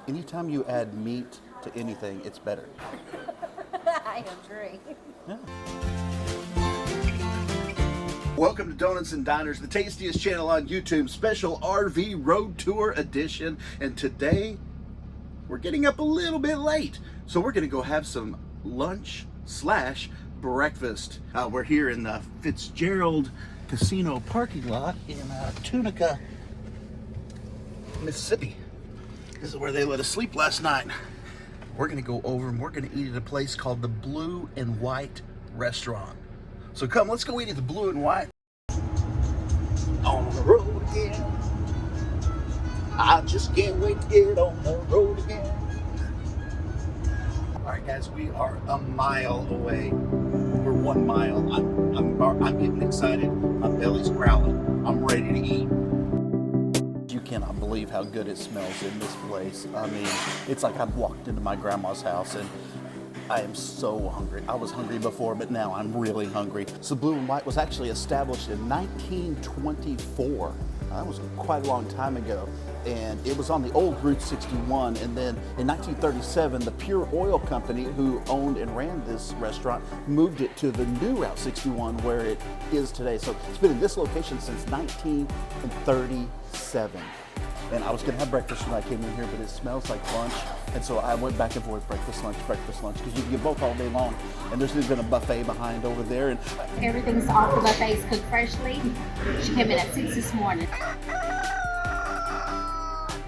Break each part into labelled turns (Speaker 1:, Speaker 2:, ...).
Speaker 1: Anytime you add meat to anything, it's better.
Speaker 2: I agree.
Speaker 1: Yeah. Welcome to Donuts and Diners, the tastiest channel on YouTube, special RV road tour edition. And today, we're getting up a little bit late. So we're gonna go have some lunch / breakfast. We're here in the Fitzgerald Casino parking lot in Tunica, Mississippi. This is where they let us sleep last night. We're gonna go over and we're gonna eat at a place called the Blue and White Restaurant. So come, let's go eat at the Blue and White. On the road again. I just can't wait to get on the road again. All right, guys, we are a mile away. We're 1 mile. I'm getting excited. My belly's growling. I'm ready to eat. You cannot believe how good it smells in this place. I mean, it's like I've walked into my grandma's house and I am so hungry. I was hungry before, but now I'm really hungry. So Blue and White was actually established in 1924. That was quite a long time ago. And it was on the old Route 61. And then in 1937, the Pure Oil Company, who owned and ran this restaurant, moved it to the new Route 61 where it is today. So it's been in this location since 1937. And I was gonna have breakfast when I came in here, but it smells like lunch. And so I went back and forth, breakfast, lunch, because you can get both all day long. And there's even a buffet behind over there. And
Speaker 2: Everything's off the buffets, cooked freshly. She came in at 6 this morning.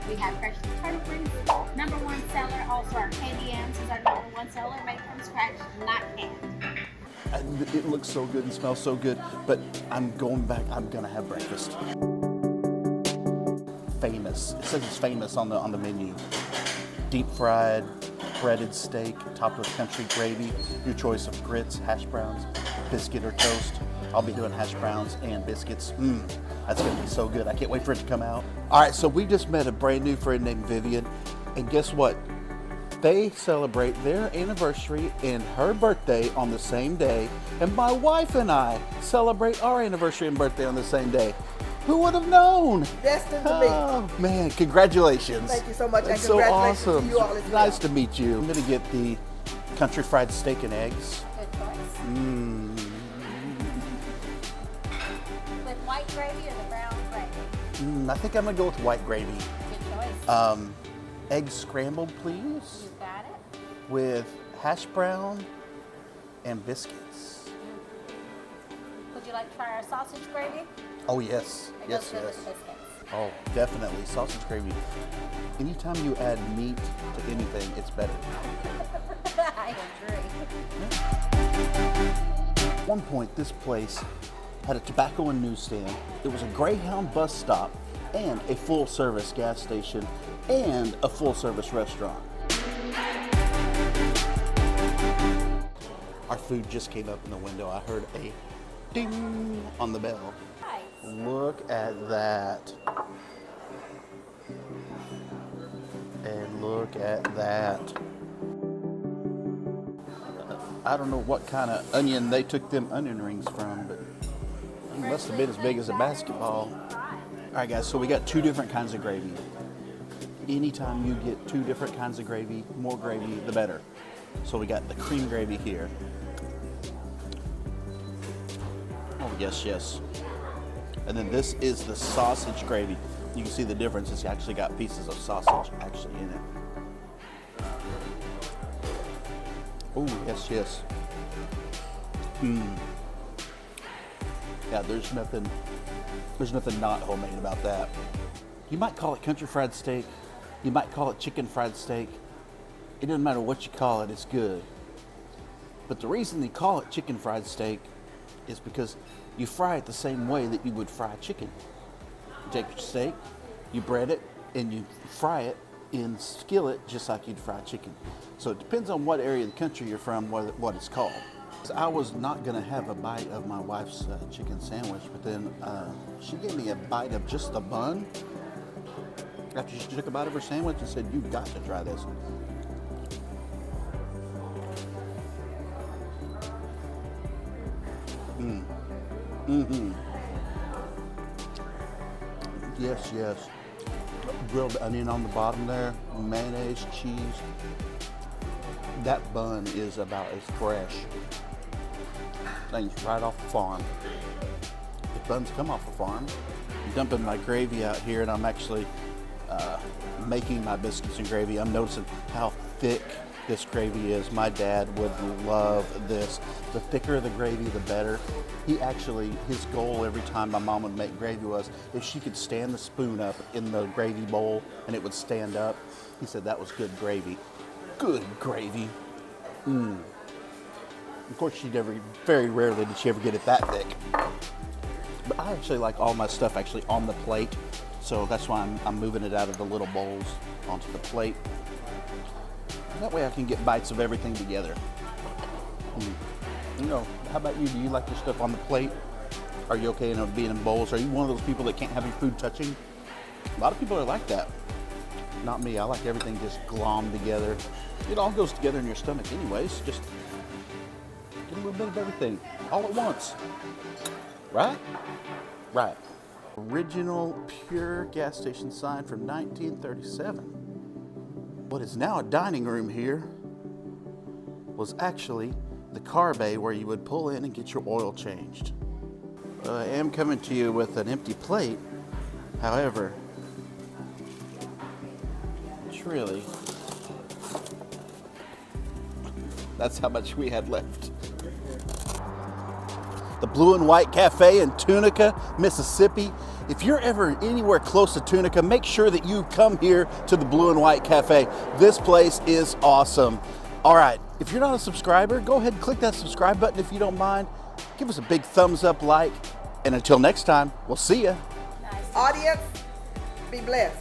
Speaker 2: We have fresh turtle rings, #1 seller. Also our candy yams is our #1 seller, made from scratch, not canned.
Speaker 1: and it looks so good and smells so good, but I'm going back, I'm gonna have breakfast. Famous, it says it's famous on the menu. Deep fried, breaded steak, topped with country gravy, your choice of grits, hash browns, biscuit or toast. I'll be doing hash browns and biscuits. That's gonna be so good. I can't wait for it to come out. All right, so we just met a brand new friend named Vivian, and guess what? They celebrate their anniversary and her birthday on the same day, and my wife and I celebrate our anniversary and birthday on the same day. Who would have known?
Speaker 3: Destined to be.
Speaker 1: Oh man, congratulations.
Speaker 3: Thank you so much,
Speaker 1: That's
Speaker 3: and
Speaker 1: so
Speaker 3: congratulations
Speaker 1: awesome.
Speaker 3: to you all as well.
Speaker 1: Nice to meet you. I'm gonna get the country fried steak and eggs.
Speaker 2: Good choice. With white gravy or the brown gravy?
Speaker 1: I think I'm gonna go with white gravy.
Speaker 2: Good choice.
Speaker 1: Eggs scrambled, please,
Speaker 2: You got it.
Speaker 1: with hash brown and biscuits.
Speaker 2: Would you like to try our sausage gravy?
Speaker 1: Oh yes,
Speaker 2: It
Speaker 1: yes,
Speaker 2: goes good
Speaker 1: yes.
Speaker 2: with biscuits.
Speaker 1: Oh, definitely sausage gravy. Anytime you add meat to anything, it's better.
Speaker 2: I agree.
Speaker 1: At one point, this place had a tobacco and newsstand. It was a Greyhound bus stop and a full-service gas station and a full-service restaurant. Our food just came up in the window. I heard a ding on the bell.
Speaker 2: Nice.
Speaker 1: Look at that. And look at that. I don't know what kind of onion they took them onion rings from, but it must have been as big as a basketball. All right, guys, so we got 2 different kinds of gravy. Anytime you get 2 different kinds of gravy, more gravy, the better. So we got the cream gravy here. Oh, yes, yes. And then this is the sausage gravy. You can see the difference. It's actually got pieces of sausage actually in it. Oh, yes, yes. Yeah, there's nothing not homemade about that. You might call it country fried steak. You might call it chicken fried steak. It doesn't matter what you call it, it's good. But the reason they call it chicken fried steak is because you fry it the same way that you would fry chicken. You take your steak, you bread it, and you fry it in skillet just like you'd fry chicken. So it depends on what area of the country you're from, what it's called. I was not gonna have a bite of my wife's chicken sandwich, but then she gave me a bite of just the bun after she took a bite of her sandwich and said, "You've got to try this." Yes, yes. grilled onion on the bottom there, mayonnaise, cheese. That bun is about as fresh. Things right off the farm. The buns come off the farm. I'm dumping my gravy out here, and I'm actually making my biscuits and gravy. I'm noticing how thick this gravy is. My dad would love this. The thicker the gravy, the better. His goal every time my mom would make gravy was if she could stand the spoon up in the gravy bowl and it would stand up, he said that was good gravy. Good gravy. Of course, very rarely did she ever get it that thick. But I actually like all my stuff actually on the plate, so that's why I'm moving it out of the little bowls onto the plate. That way I can get bites of everything together. You know, how about you? Do you like your stuff on the plate? Are you okay in it being in bowls? Are you one of those people that can't have your food touching? A lot of people are like that. Not me. I like everything just glommed together. It all goes together in your stomach anyways. Just get a little bit of everything all at once. Right? Right. Original pure gas station sign from 1937. What is now a dining room here was actually the car bay where you would pull in and get your oil changed. I am coming to you with an empty plate. However, truly, that's how much we had left. The Blue and White Cafe in Tunica, Mississippi. If you're ever anywhere close to Tunica, make sure that you come here to the Blue and White Cafe. This place is awesome. All right, if you're not a subscriber, go ahead and click that subscribe button if you don't mind. Give us a big thumbs up, like, and until next time, we'll see ya.
Speaker 2: Nice.
Speaker 3: Audience, be blessed.